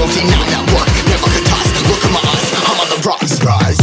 won't deny that work never could toss. Look at my eyes, I'm on the rise, rise.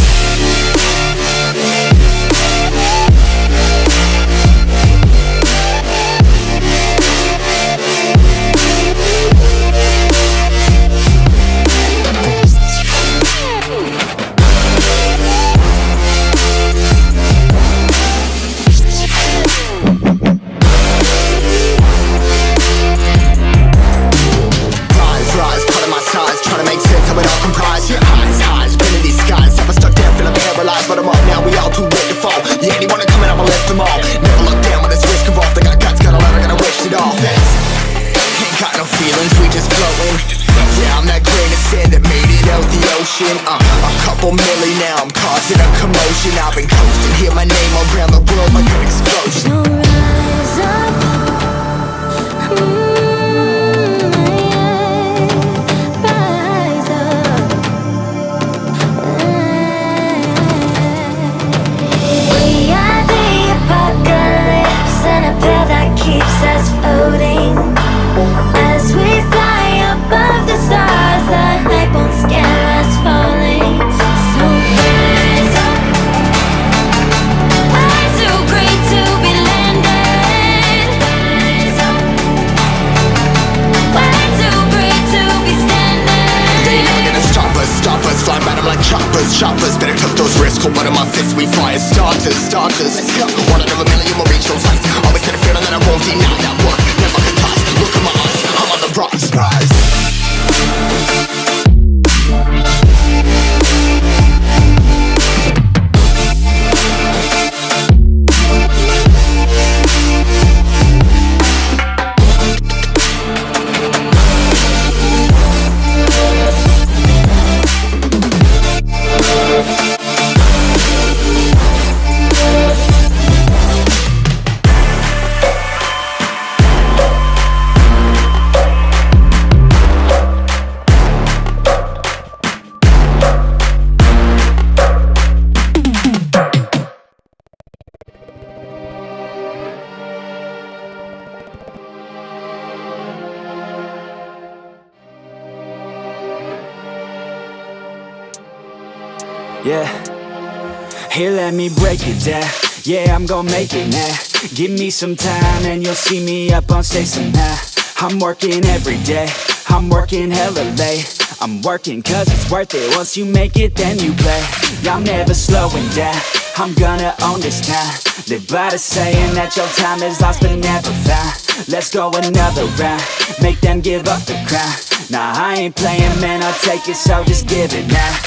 A couple milli now, I'm causing a commotion. I've been coasting, hear my name around the world like an explosion. So rise up, rise up. We are the apocalypse, and a pill that keeps us floating. As we fly above the stars, the hype won't scare us falling. So rise up. I'm too great to be landed. Rise up. Way too great to be standing. They ain't never gonna stop us, fly by them like choppers. Better tuck those wrists, hold one of my fists, we fire starters. Let's go, one out of a million will reach those heights. Always had a feeling that I won't deny that work never could toss. Look at my eyes, I'm on the rise, rise. Yeah, here let me break it down. Yeah, I'm gon' make it now. Give me some time and you'll see me up on stage somehow. I'm working every day, I'm working hella late. I'm working cause it's worth it. Once you make it, then you play. Yeah, I'm never slowing down, I'm gonna own this town. Live by the saying that your time is lost but never found. Let's go another round, make them give up the crown. Nah, I ain't playing, man, I'll take it, so just give it now.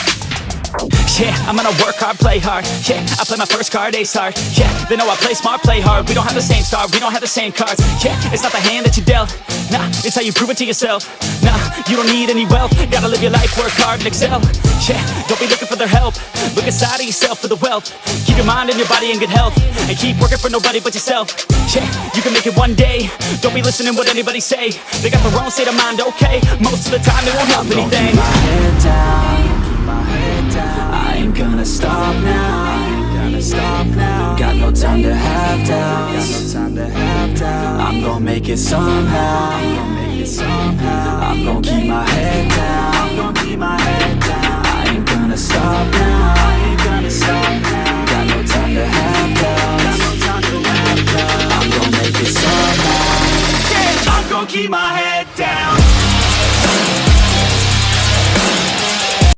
Yeah, I'm gonna work hard, play hard. Yeah, I play my first card, ace hard. Yeah, they know I play smart, play hard. We don't have the same star, we don't have the same cards. Yeah, it's not the hand that you dealt. Nah, it's how you prove it to yourself. Nah, you don't need any wealth. Gotta live your life, work hard and excel. Yeah, don't be looking for their help. Look inside of yourself for the wealth. Keep your mind and your body in good health. And keep working for nobody but yourself. Yeah, you can make it one day. Don't be listening what anybody say. They got their own state of mind, okay. Most of the time it won't help anything. Keep my head down, I ain't gonna stop now. Got no time to have doubts. I'm gon' make it somehow. I'm gon' keep my head down. I ain't gonna stop now.